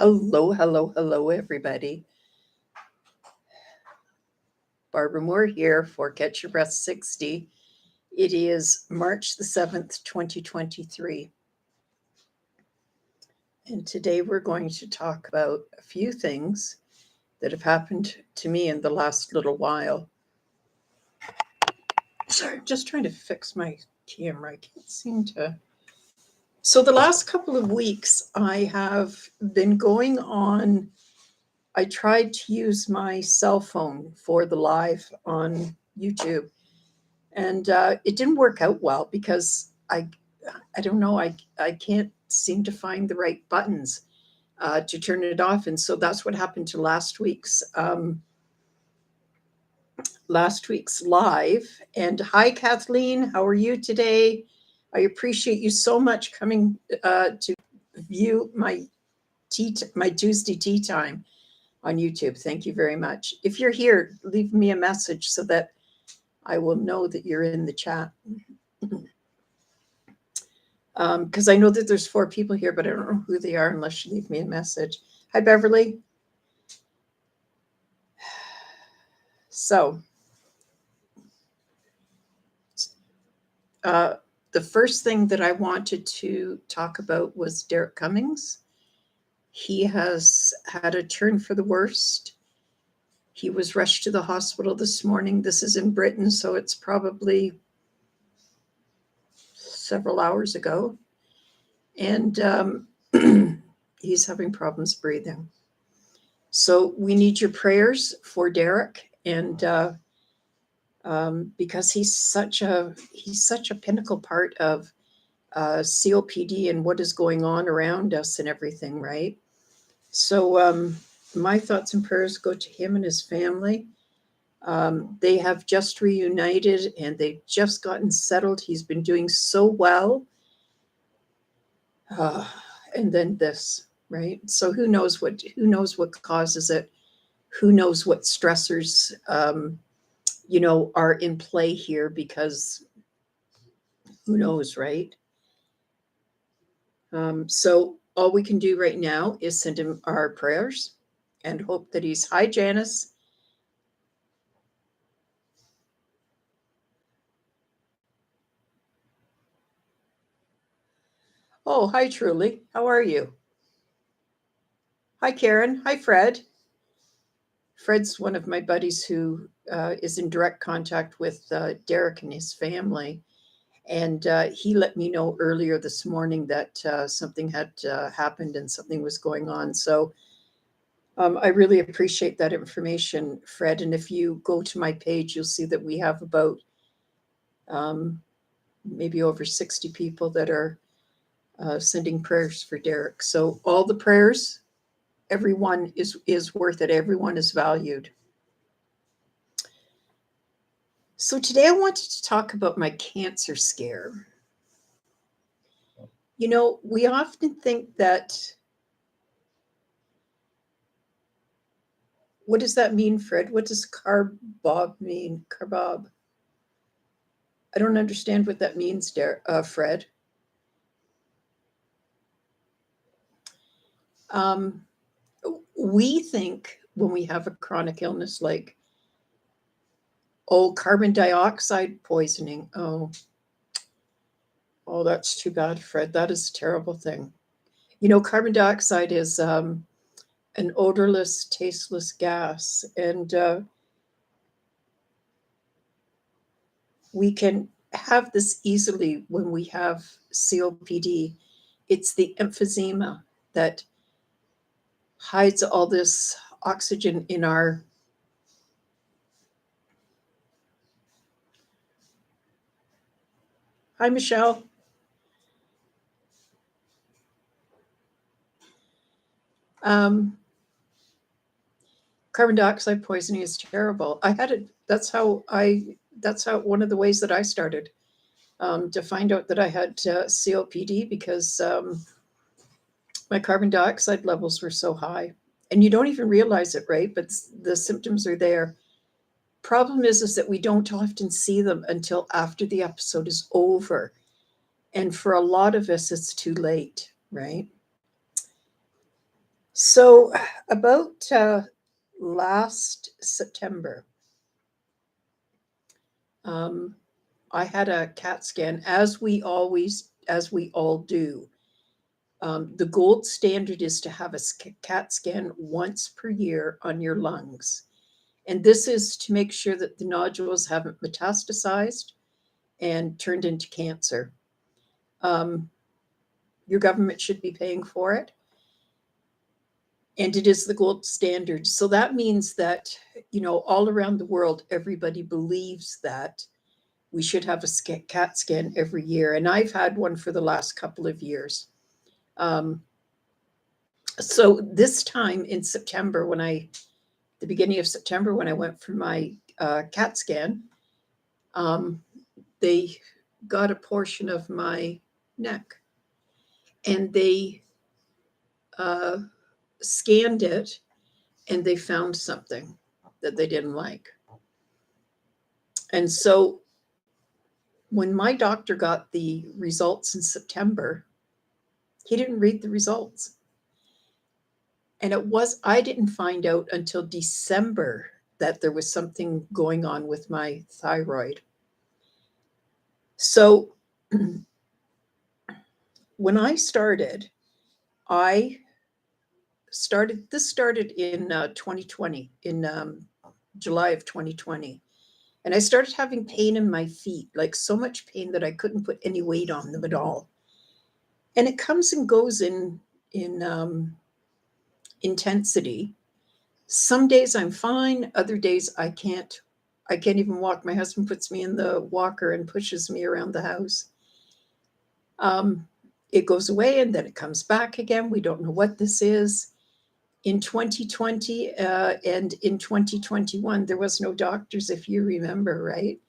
Hello, hello, hello, everybody. Barbara Moore here for Catch Your Breath 60. It is March the 7th, 2023. And today we're going to talk about a few things that have happened to me in the last little while. Sorry, I'm just trying to fix my camera. I can't seem to. So the last couple of weeks I have been going on. I tried to use my cell phone for the live on YouTube, and it didn't work out well because I don't know, I can't seem to find the right buttons to turn it off, and so that's what happened to last week's live. And hi, Kathleen, how are you today? I appreciate you so much coming to view my Tuesday tea time on YouTube. Thank you very much. If you're here, leave me a message so that I will know that you're in the chat. Because I know that there's 4 people here, but I don't know who they are unless you leave me a message. Hi, Beverly. So, the first thing that I wanted to talk about was Derek Cummings. He has had a turn for the worst. He was rushed to the hospital this morning. This is in Britain, so it's probably several hours ago. And he's having problems breathing. So we need your prayers for Derek, and because he's such a pinnacle part of COPD and what is going on around us and everything, right? So my thoughts and prayers go to him and his family. They have just reunited and they've just gotten settled. He's been doing so well. And then this, right? So who knows what causes it? Who knows what stressors, are in play here, because who knows, right? So all we can do right now is send him our prayers and hope that he's. Hi, Janice. Oh, hi, Truly. How are you? Hi, Karen. Hi, Fred. Fred's one of my buddies who is in direct contact with Derek and his family. And he let me know earlier this morning that something had happened and something was going on. So I really appreciate that information, Fred. And if you go to my page, you'll see that we have about maybe over 60 people that are sending prayers for Derek. So all the prayers, everyone is worth it. Everyone is valued. So today I wanted to talk about my cancer scare. We often think that. What does that mean, Fred? What does carbob mean? Carbob. I don't understand what that means, Fred. We think when we have a chronic illness like, carbon dioxide poisoning. Oh, that's too bad, Fred. That is a terrible thing. Carbon dioxide is an odorless, tasteless gas, and we can have this easily when we have COPD. It's the emphysema that hides all this oxygen in our. Hi, Michelle. Carbon dioxide poisoning is terrible. I had it. That's how one of the ways that I started to find out that I had COPD, because my carbon dioxide levels were so high, and you don't even realize it, right? But the symptoms are there. Problem is that we don't often see them until after the episode is over. And for a lot of us, it's too late, right? So about last September, I had a CAT scan, as we all do. The gold standard is to have a CAT scan once per year on your lungs. And this is to make sure that the nodules haven't metastasized and turned into cancer. Your government should be paying for it. And it is the gold standard. So that means that, all around the world, everybody believes that we should have a CAT scan every year. And I've had one for the last couple of years. So this time in September, the beginning of September, when I went for my CAT scan, they got a portion of my neck and they scanned it and they found something that they didn't like. And so when my doctor got the results in September, he didn't read the results. And I didn't find out until December that there was something going on with my thyroid. So when this started in 2020, in July of 2020. And I started having pain in my feet, like so much pain that I couldn't put any weight on them at all. And it comes and goes in intensity. Some days I'm fine, other days I can't even walk. My husband puts me in the walker and pushes me around the house. It goes away and then it comes back again. We don't know what this is. In 2020 and in 2021, there was no doctors, if you remember, right?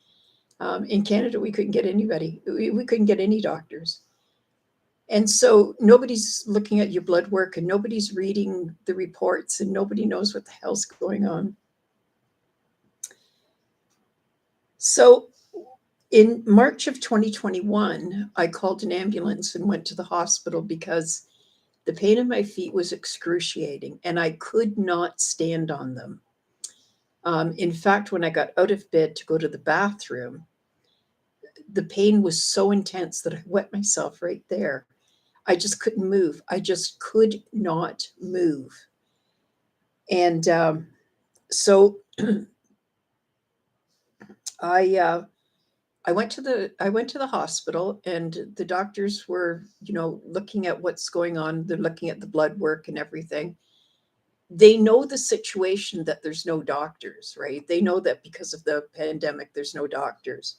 In Canada, we couldn't get anybody. We couldn't get any doctors. And so nobody's looking at your blood work and nobody's reading the reports and nobody knows what the hell's going on. So in March of 2021, I called an ambulance and went to the hospital because the pain in my feet was excruciating and I could not stand on them. In fact, when I got out of bed to go to the bathroom, the pain was so intense that I wet myself right there. I just couldn't move. I just could not move. And so I went to the hospital and the doctors were, looking at what's going on. They're looking at the blood work and everything. They know the situation that there's no doctors, right? They know that because of the pandemic, there's no doctors.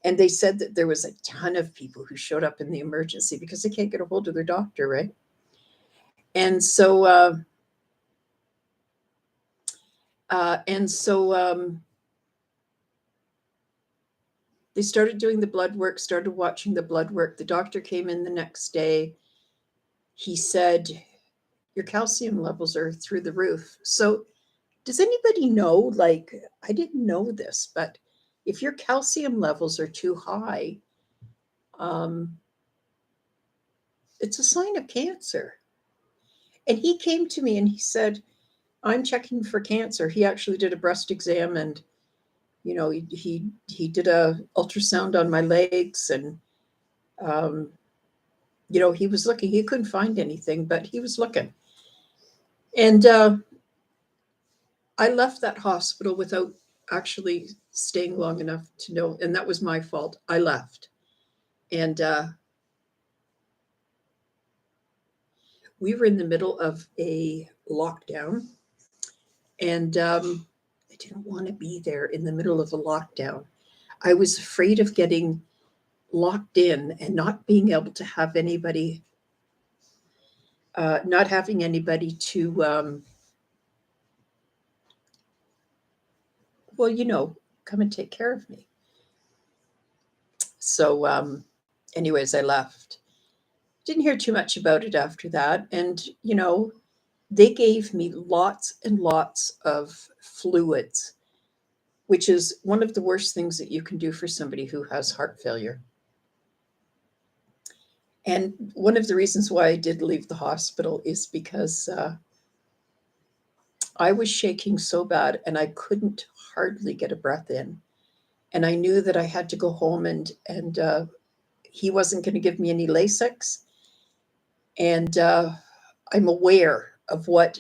And they said that there was a ton of people who showed up in the emergency because they can't get a hold of their doctor, right? And so, they started doing the blood work, started watching the blood work. The doctor came in the next day. He said, your calcium levels are through the roof. So does anybody know, like, I didn't know this, but if your calcium levels are too high, it's a sign of cancer. And he came to me and he said, I'm checking for cancer. He actually did a breast exam and, he did a ultrasound on my legs and, he was looking, he couldn't find anything, but he was looking. And I left that hospital without actually staying long enough to know, and that was my fault. I left. And we were in the middle of a lockdown, and I didn't want to be there in the middle of a lockdown. I was afraid of getting locked in and not being able to have anybody, not having anybody to, come and take care of me. So anyways, I left. Didn't hear too much about it after that. And, they gave me lots and lots of fluids, which is one of the worst things that you can do for somebody who has heart failure. And one of the reasons why I did leave the hospital is because I was shaking so bad and I couldn't hardly get a breath in. And I knew that I had to go home and he wasn't going to give me any Lasix. And I'm aware of what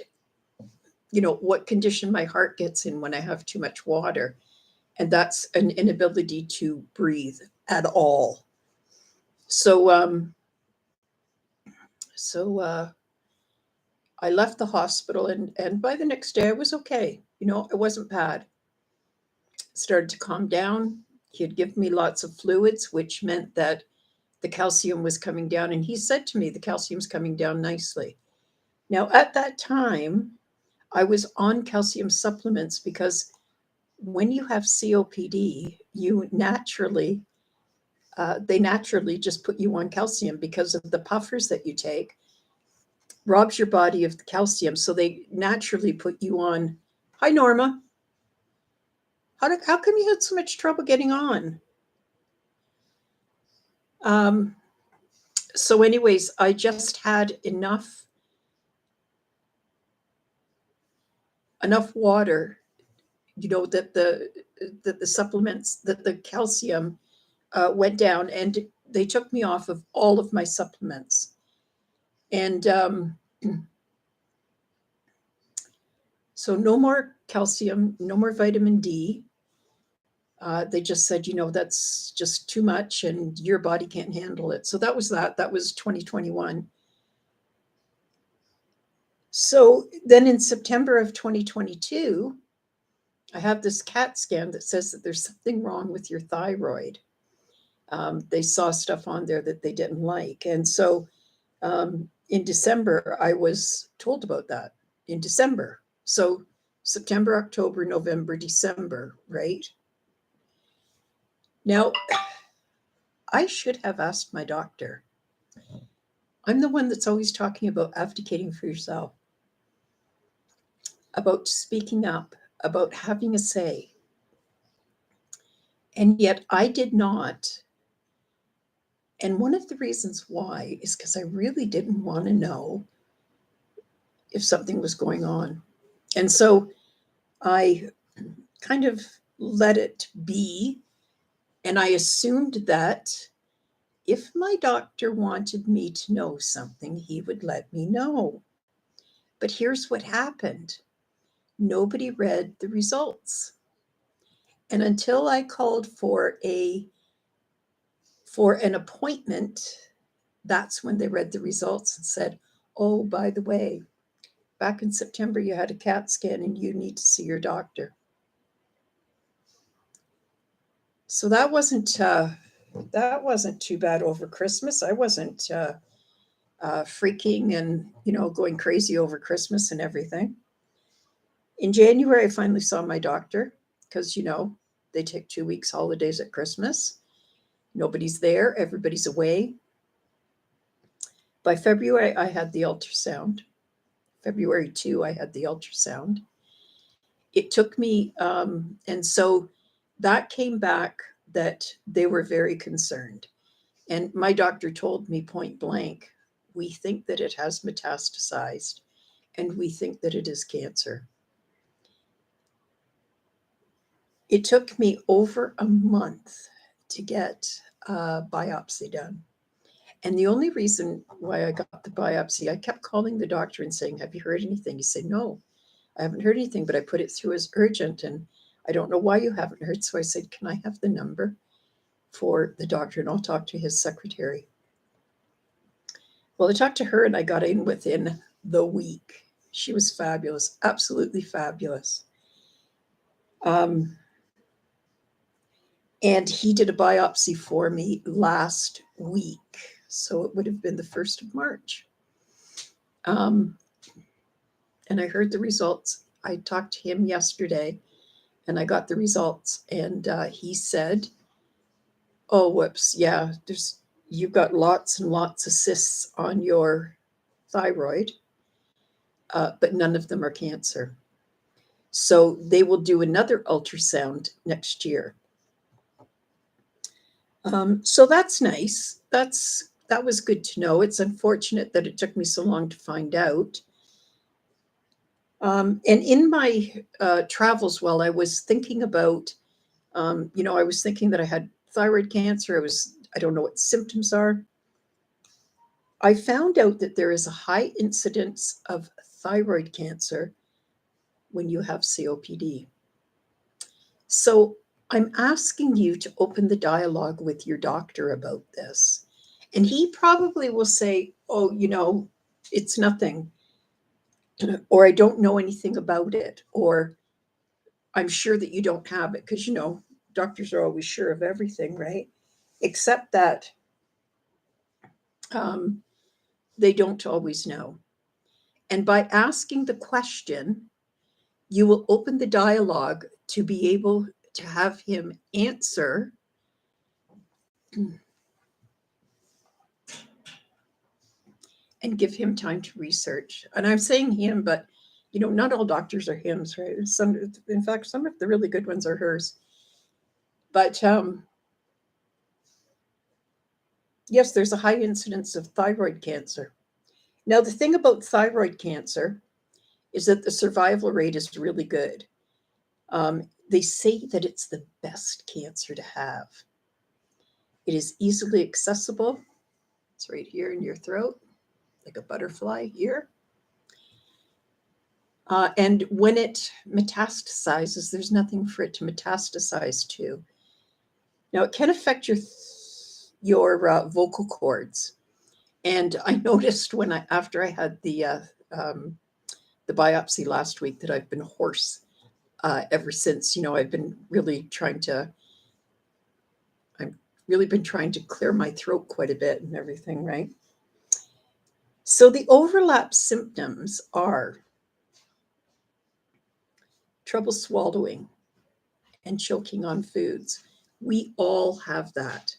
condition my heart gets in when I have too much water. And that's an inability to breathe at all. So I left the hospital, and by the next day I was okay. It wasn't bad. Started to calm down. He had given me lots of fluids, which meant that the calcium was coming down. And he said to me, the calcium's coming down nicely. Now, at that time, I was on calcium supplements because when you have COPD, they naturally just put you on calcium because of the puffers that you take, robs your body of the calcium. So they naturally put you on. Hi, Norma. How come you had so much trouble getting on? So anyways, I just had enough water, that the supplements, that the calcium went down, and they took me off of all of my supplements. And so no more calcium, no more vitamin D. They just said, that's just too much and your body can't handle it. So that was 2021. So then in September of 2022, I have this CAT scan that says that there's something wrong with your thyroid. They saw stuff on there that they didn't like. And so in December, I was told about that in December. So September, October, November, December, right? Now, I should have asked my doctor. I'm the one that's always talking about advocating for yourself, about speaking up, about having a say. And yet I did not. And one of the reasons why is because I really didn't want to know if something was going on. And so I kind of let it be. And I assumed that if my doctor wanted me to know something, he would let me know. But here's what happened. Nobody read the results. And until I called for an appointment, that's when they read the results and said, oh, by the way, back in September, you had a CAT scan and you need to see your doctor. So that wasn't too bad over Christmas. I wasn't freaking and, going crazy over Christmas and everything. In January, I finally saw my doctor because, they take 2 weeks holidays at Christmas. Nobody's there. Everybody's away. By February, I had the ultrasound. February 2, I had the ultrasound. It took me, and so that came back that they were very concerned. And my doctor told me point blank, we think that it has metastasized and we think that it is cancer. It took me over a month to get a biopsy done. And the only reason why I got the biopsy, I kept calling the doctor and saying, have you heard anything? He said, no, I haven't heard anything, but I put it through as urgent. And I don't know why you haven't heard. So I said, can I have the number for the doctor? And I'll talk to his secretary. Well, I talked to her and I got in within the week. She was fabulous, absolutely fabulous. And he did a biopsy for me last week. So it would have been the 1st of March. And I heard the results. I talked to him yesterday and I got the results. And he said, oh, whoops, yeah, you've got lots and lots of cysts on your thyroid, but none of them are cancer. So they will do another ultrasound next year. So that's nice. That was good to know. It's unfortunate that it took me so long to find out. And in my travels, while I was thinking about, I was thinking that I had thyroid cancer. I don't know what symptoms are. I found out that there is a high incidence of thyroid cancer when you have COPD. So I'm asking you to open the dialogue with your doctor about this. And he probably will say, oh, it's nothing, or I don't know anything about it, or I'm sure that you don't have it, because, doctors are always sure of everything, right? Except that they don't always know. And by asking the question, you will open the dialogue to be able to have him answer and give him time to research. And I'm saying him, but not all doctors are hims, right? In fact, some of the really good ones are hers. But yes, there's a high incidence of thyroid cancer. Now, the thing about thyroid cancer is that the survival rate is really good. They say that it's the best cancer to have. It is easily accessible. It's right here in your throat, like a butterfly here. And when it metastasizes, there's nothing for it to metastasize to. Now, it can affect your vocal cords. And I noticed after I had the biopsy last week, that I've been hoarse ever since. I've really been trying to clear my throat quite a bit and everything, right? So the overlap symptoms are trouble swallowing and choking on foods. We all have that.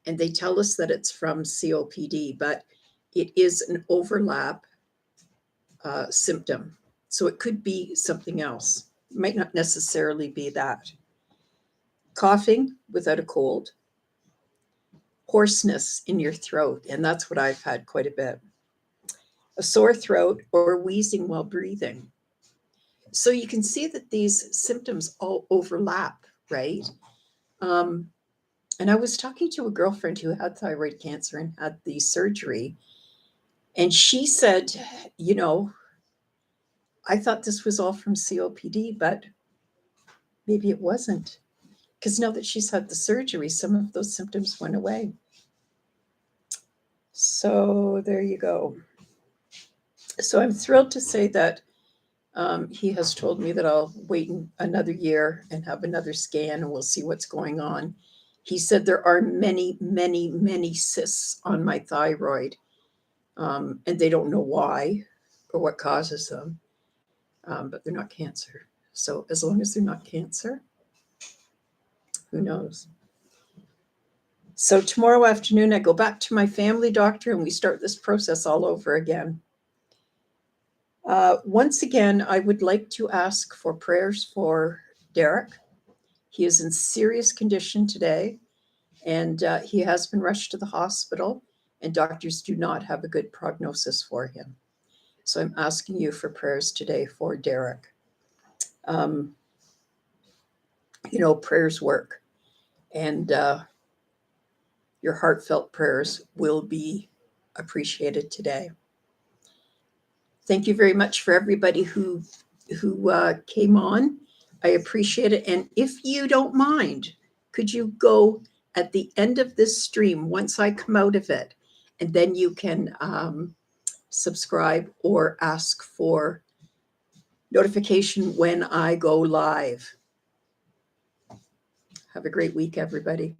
And they tell us that it's from COPD, but it is an overlap symptom. So it could be something else. It might not necessarily be that. Coughing without a cold, hoarseness in your throat, and that's what I've had quite a bit. A sore throat or wheezing while breathing. So you can see that these symptoms all overlap, right? And I was talking to a girlfriend who had thyroid cancer and had the surgery, and she said, I thought this was all from COPD, but maybe it wasn't. Because now that she's had the surgery, some of those symptoms went away. So there you go. So I'm thrilled to say that he has told me that I'll wait another year and have another scan, and we'll see what's going on. He said there are many, many, many cysts on my thyroid, and they don't know why or what causes them, but they're not cancer. So as long as they're not cancer, who knows? So tomorrow afternoon, I go back to my family doctor and we start this process all over again. Once again, I would like to ask for prayers for Derek. He is in serious condition today, and he has been rushed to the hospital, and doctors do not have a good prognosis for him. So I'm asking you for prayers today for Derek. Prayers work, and your heartfelt prayers will be appreciated today. Thank you very much for everybody who came on. I appreciate it. And if you don't mind, could you go at the end of this stream, once I come out of it, and then you can subscribe or ask for notification when I go live. Have a great week, everybody.